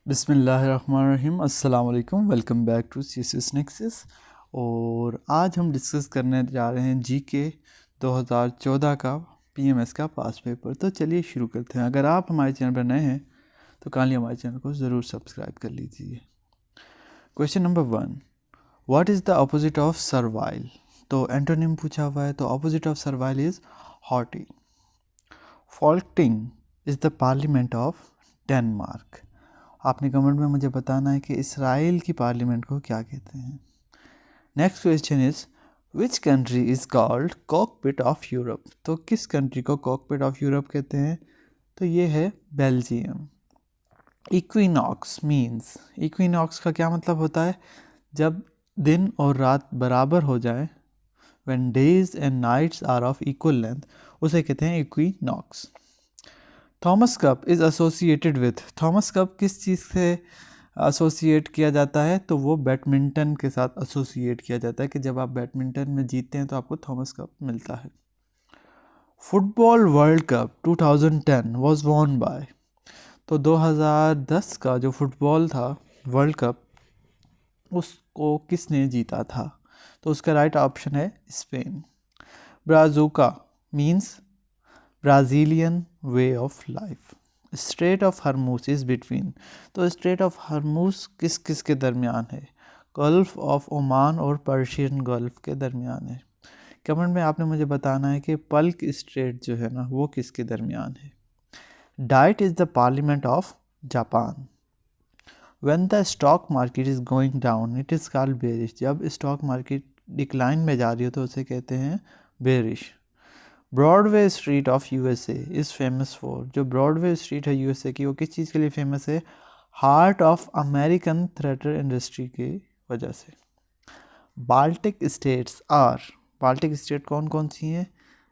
बिस्मिल्लाहिर्रहमानिर्रहीम। अस्सलाम वालेकुम। Welcome back to CSS Nexus. और आज हम डिस्कस करने जा रहे हैं जीके 2014 का पीएमएस का पास पेपर। तो चलिए शुरू करते हैं। अगर आप हमारे चैनल पर नए हैं तो काइंडली हमारे चैनल को ज़रूर सब्सक्राइब कर लीजिए। Question number 1, what is the opposite of servile? तो एंटोनिम पूछा हुआ है, तो opposite of servile is haughty. Folketing is the parliament of Denmark. आपने कमेंट में मुझे बताना है कि इसराइल की पार्लियामेंट को क्या कहते हैं। Next question is which country is called cockpit of Europe? तो किस कंट्री को कॉकपिट ऑफ यूरोप कहते हैं? तो ये है बेल्जियम। इक्विनॉक्स मीन्स, इक्विनॉक्स का क्या मतलब होता है? जब दिन और रात बराबर हो जाए, when days and nights are of equal length, उसे कहते हैं equinox. Thomas Cup is associated with, Thomas Cup किस चीज़ से एसोसिएट किया जाता है? तो वो बैडमिंटन के साथ एसोसिएट किया जाता है कि जब आप बैडमिंटन में जीतते हैं तो आपको थॉमस कप मिलता है। Football world cup 2010 was won by, तो 2010 का जो फुटबॉल था वर्ल्ड कप, उसको किसने जीता था? तो उसका राइट ऑप्शन है Spain. Brazuca means Brazilian way of life. Strait of Hormuz is between, तो स्ट्रेट ऑफ हरमूस किस किस के दरमियान है? गल्फ ऑफ ओमान और पर्शियन गल्फ के दरमियान है। कमेंट में आपने मुझे बताना है कि पल्क स्ट्रेट जो है ना वो किसके दरमियान है। Diet is the parliament of Japan. When the stock market is going down it is called bearish. जब स्टॉक मार्केट डिक्लाइन में जा रही हो तो उसे कहते हैं bearish. Broadway Street of USA is famous for, जो ब्रॉडवे स्ट्रीट है यूएसए की वो किस चीज़ के लिए फेमस है? Heart of American theatre industry की वजह से। Baltic states are, Baltic state कौन कौन सी हैं?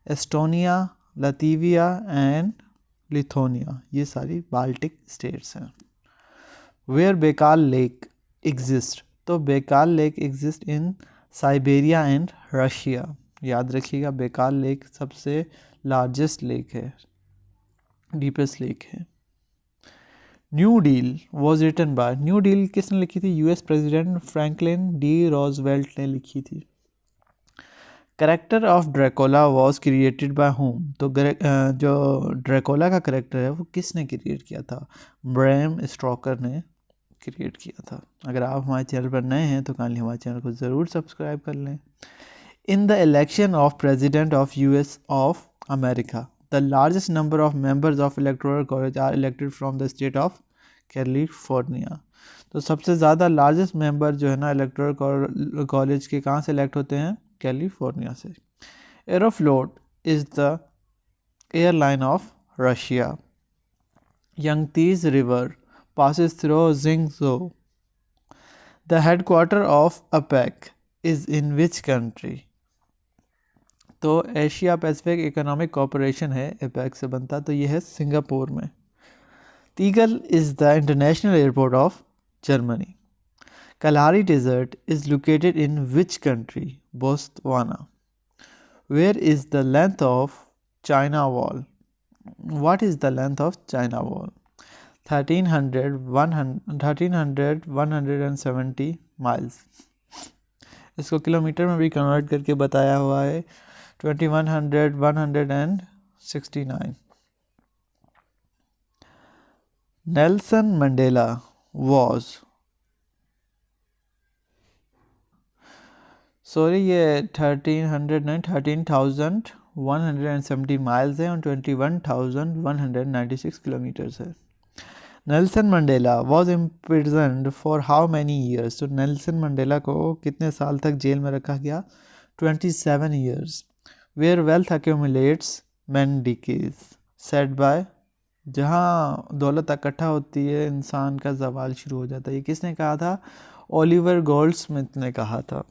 एस्टोनिया, लतीविया एंड लिथोनिया, ये सारी बाल्टिक स्टेट्स हैं। वेयर बेकाल लेक एग्जिस्ट, तो Baikal lake exist in Siberia and Russia. याद रखिएगा बेकाल लेक सबसे लार्जेस्ट लेक है, डीपेस्ट लेक है। New Deal was written by, New Deal किसने लिखी थी? US president Franklin D Roosevelt ने लिखी थी। Character of Dracula was created by Home, तो जो ड्रैकोला का करेक्टर है वो किसने क्रिएट किया था? ब्रैम स्टॉकर ने क्रिएट किया था। अगर आप हमारे चैनल पर नए हैं तो काइंडली हमारे चैनल को ज़रूर सब्सक्राइब कर लें। In the election of President of US of America, the largest number of members of Electoral College are elected from the state of California. तो सबसे ज़्यादा लार्जेस्ट मेंबर जो है ना इलेक्टोरल कॉलेज के कहाँ से इलेक्ट होते हैं? कैलिफोर्निया से। Aeroflot is the airline of Russia. Yangtze river passes through Jingzhou. The headquarter of APEC is in which country? तो एशिया पैसिफिक इकोनॉमिक कॉरपोरेशन है, एपेक से बनता, तो ये है सिंगापुर में। Tegel is the international airport of Germany. Kalahari desert is located in which country? Botswana. Where is the length of China wall? What is the length of China wall? 1370 miles. इसको kilometre में भी convert करके बताया हुआ है 2169। Nelson Mandela was, sorry ये 1370 miles है और 21,196 किलोमीटर्स है। Nelson Mandela was imprisoned for how many years? तो नेल्सन मंडेला को कितने साल तक जेल में रखा गया? 27 years. Where wealth accumulates man decays, said by, जहाँ दौलत इकट्ठा होती है इंसान का जवाल शुरू हो जाता है, ये किसने कहा था? ओलिवर गोल्डस्मिथ ने कहा था।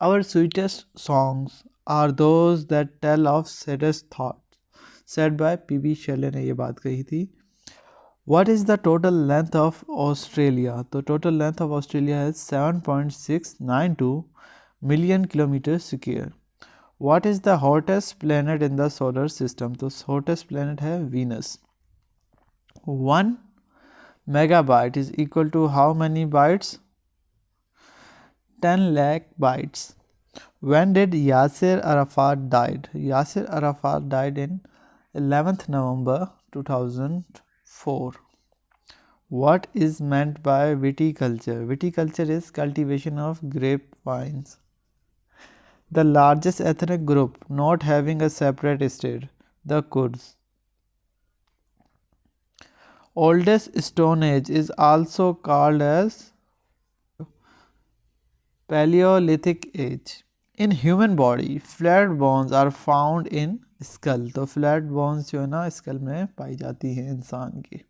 Our sweetest songs are those that tell of saddest thoughts, said by PB Shelley ने ये बात कही थी। What is the total length of Australia? तो total length of Australia is 7.692 million kilometers square. What is the hottest planet in the solar system? तो hottest planet है Venus। One Megabyte is equal to how many bytes? 10 lakh bytes. When did Yasser Arafat died? Yasser Arafat died in 11th November 2004. What is meant by viticulture? Viticulture is cultivation of grapevines. The largest ethnic group not having a separate state, the Kurds. Oldest Stone Age is also called as Paleolithic Age. In human body, flat bones are found in skull. तो flat bones जो है ना skull में पाई जाती है इंसान की.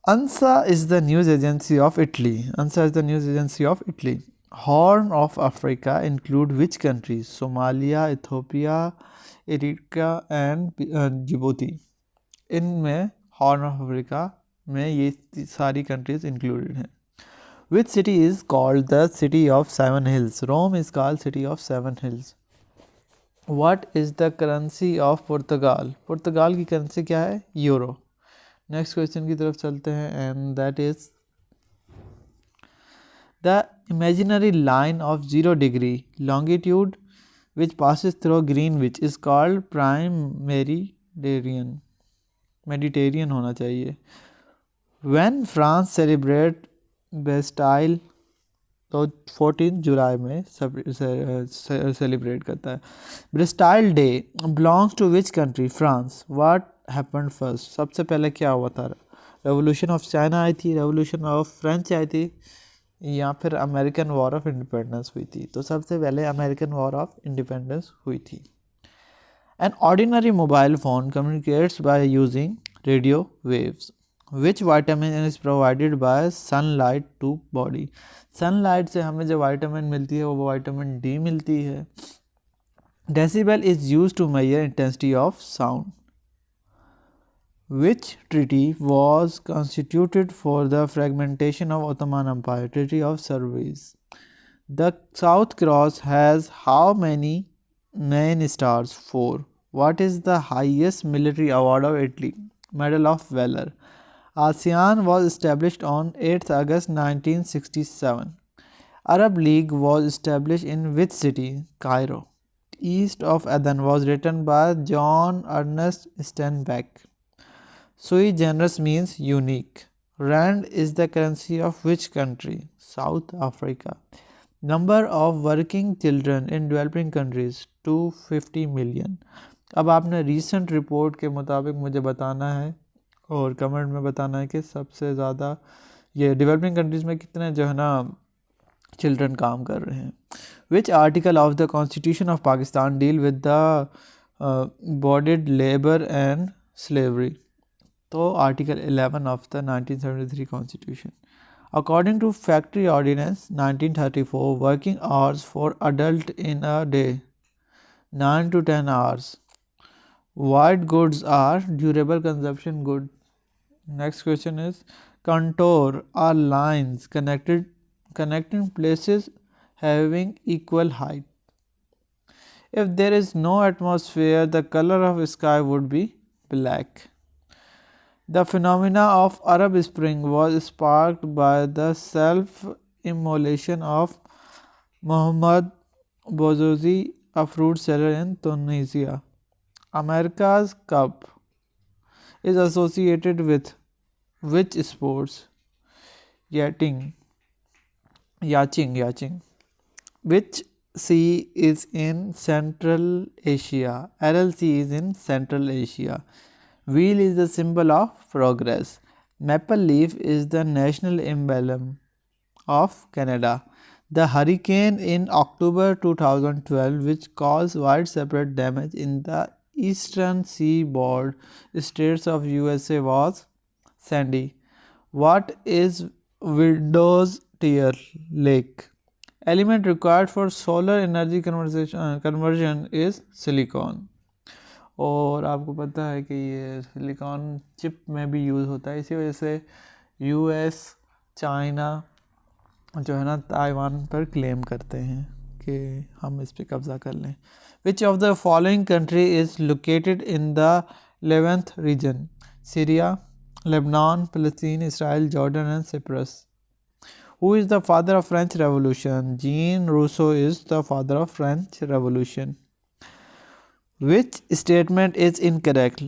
ANSA is the news agency of Italy. ANSA is the news agency of Italy. Horn of Africa include which countries? Somalia, Ethiopia, Eritrea and Djibouti. इनमें हॉर्न ऑफ अफ्रीका में ये सारी कंट्रीज इंक्लूडेड हैं. Which city is called the city of seven hills? Rome is called city of seven hills. What is the currency of Portugal? पुर्तगाल की currency क्या है? Euro. Next question की तरफ चलते हैं and that is the imaginary line of 0 degree longitude which passes through Greenwich is called prime Mediterranean होना चाहिए. When France celebrate Bastille तो 14 जुलाई में सेलिब्रेट करता है. Bastille day belongs to which country? France. What happened first? सबसे पहले क्या हुआ था? रेवोल्यूशन ऑफ चाइना आई थी, रेवोल्यूशन ऑफ फ्रेंच आई थी, या फिर अमेरिकन वॉर ऑफ इंडिपेंडेंस हुई थी? तो सबसे पहले अमेरिकन वॉर ऑफ इंडिपेंडेंस हुई थी. An ordinary mobile phone communicates by using radio waves. Which vitamin is provided by sunlight to body? Sunlight से हमें जो vitamin मिलती है वो vitamin D मिलती है. Decibel is used to measure intensity of sound. Which treaty was constituted for the fragmentation of Ottoman Empire? Treaty of Sevres. The South Cross has how many main stars? 4. What is the highest military award of Italy? Medal of Valor. ASEAN was established on 8th August 1967. Arab League was established in which city? Cairo. East of Eden was written by John Ernest Steinbeck. Sui generis means unique. Rand is the currency of which country? South Africa. Number of working children in developing countries 250 million. अब आपने recent report के मुताबिक मुझे बताना है और comment में बताना है कि सबसे ज़्यादा ये डेवलपिंग कंट्रीज़ में कितने जो है ना चिल्ड्रन काम कर रहे हैं. Which article of the constitution of Pakistan deal with the bonded labour and slavery? तो article 11 of the 1973 constitution. According to factory ordinance 1934 working hours for adult in a day 9 to 10 hours. White goods are durable consumption good. Next question is contour are lines connecting places having equal height. If there is no atmosphere, the color of sky would be black. The phenomena of Arab Spring was sparked by the self-immolation of Muhammad Bouazizi, a fruit seller in Tunisia. America's Cup is associated with which sports? Yachting. Which sea is in Central Asia? Aral Sea is in Central Asia. Wheel is the symbol of progress. Maple leaf is the national emblem of Canada. The hurricane in October 2012 which caused widespread damage in the eastern seaboard states of USA was Sandy. What is Windows Tier Lake? Element required for solar energy conversion is silicon. और आपको पता है कि ये silicon chip में भी use होता है. इसी वजह से US चाइना जो है ना ताइवान पर क्लेम करते हैं कि हम इस पर कब्ज़ा कर लें. Which of the following country is located in the Levant region? Syria, Lebanon, Palestine, Israel, Jordan and Cyprus. Who is the father of French Revolution? Jean Rousseau is the father of French Revolution. Which statement is incorrect?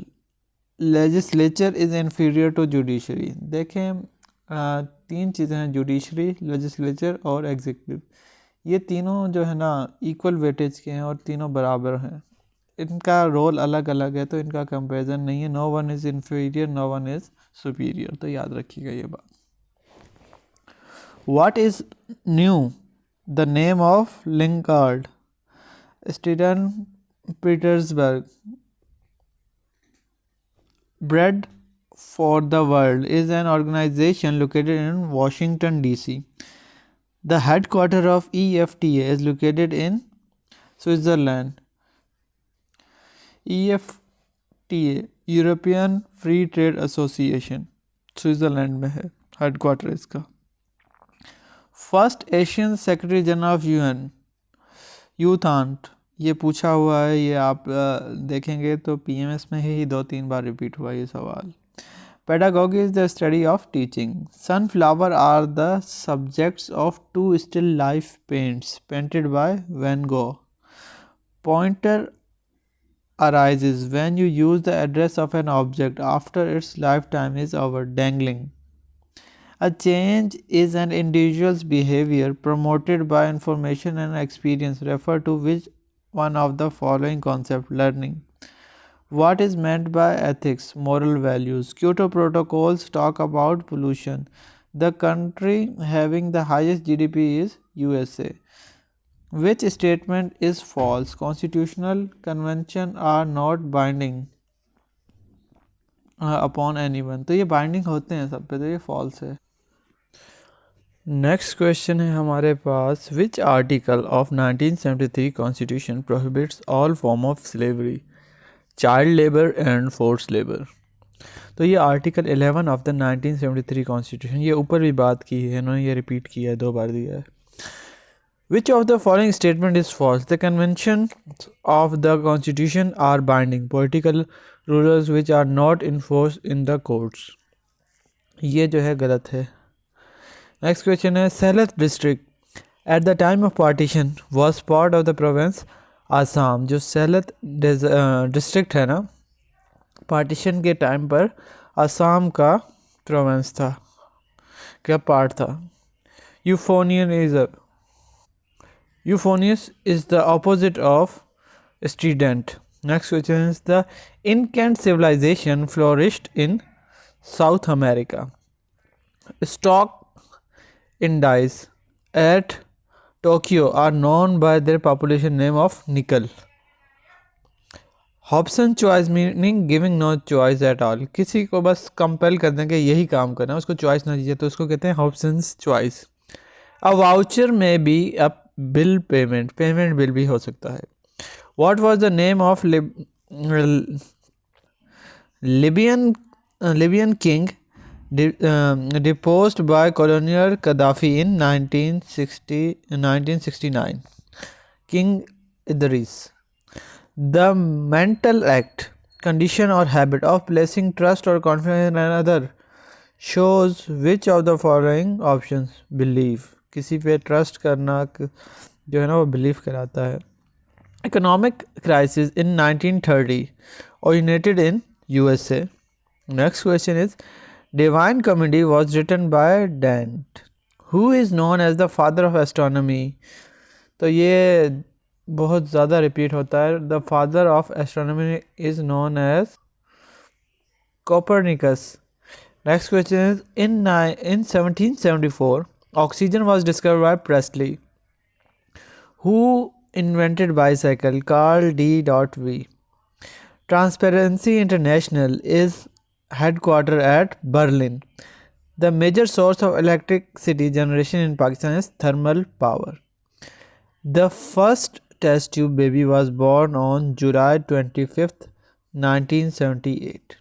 Legislature is inferior to judiciary. देखें तीन चीज़ें हैं, judiciary, legislature और executive. ये तीनों जो है ना इक्वल वेटेज के हैं और तीनों बराबर हैं। इनका रोल अलग अलग है तो इनका कंपैरिजन नहीं है। No one is inferior, no one is superior, तो याद रखिएगा ये बात। What is new? The name of Lingard, St. Petersburg. Bread for the World is an organization located in Washington, D.C. The headquarters of EFTA is located in Switzerland. EFTA, European Free Trade Association, Switzerland में है headquarter इसका। First Asian secretary general of UN, U Thant, ये पूछा हुआ है, ये आप देखेंगे तो पीएमएस में ही 2-3 बार रिपीट हुआ ये सवाल। Pedagogy is the study of teaching. Sunflower are the subjects of 2 still life paints painted by Van Gogh. Pointer arises when you use the address of an object after its lifetime is over. Dangling. A change is an individual's behavior promoted by information and experience. Refer to which one of the following concepts? Learning. What is meant by ethics? Moral values. Kyoto protocols talk about pollution. The country having the highest GDP is USA. Which statement is false? Constitutional convention are not binding upon anyone. तो ये binding होते हैं सब पे, तो ये false है। Next question है हमारे पास, which article of 1973 constitution prohibits all form of slavery, child labour and force labour. तो ये आर्टिकल 11 ऑफ द 1973 कॉन्स्टिट्यूशन, ये ऊपर भी बात की है इन्होंने, ये रिपीट किया है, 2 बार दिया है। Which of the following statement is false? The convention of the constitution are binding, political rulers which are not enforce in the courts, ये जो है गलत है। नेक्स्ट क्वेश्चन है, Sylhet district at the time of partition was part of the province Assam. जो Sylhet district है ना, partition के टाइम पर आसाम का प्रोविंस था, क्या पार्ट था। Euphonious is the opposite of student. Next question is, the Incan civilisation flourished in South America. Stock indies at Tokyo are known by their population name of nickel. Hobson choice meaning giving no choice at all, किसी को बस compel कर दें कि यही काम करना है, उसको चॉइस ना दीजिए, तो उसको कहते हैं हॉब्सन्स चॉइस। अ वाउचर में be a bill payment bill भी हो सकता है। What was the name of Libyan king deposed by Colonel Gaddafi in 1969? King Idris. The mental act, condition or habit of placing trust or confidence in another shows which of the following options? Belief, किसी पे trust करना जो है ना वो believe कराता है। Economic crisis in 1930 originated in USA. Next question is, Divine Comedy was written by Dante. Who is known as the father of astronomy? तो ये बहुत ज़्यादा रिपीट होता है। The father of astronomy is known as Copernicus. Next question is, in 1774 oxygen was discovered by Presley. Who invented bicycle? Carl D. V. Transparency International is headquartered at Berlin. The major source of electricity generation in Pakistan is thermal power. The first test tube baby was born on July 25th, 1978.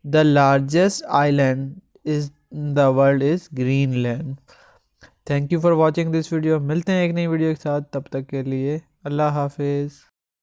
The largest island in the world is Greenland. Thank you for watching this video. मिलते हैं एक नई video के साथ, तब तक के लिए अल्लाह हाफिज़।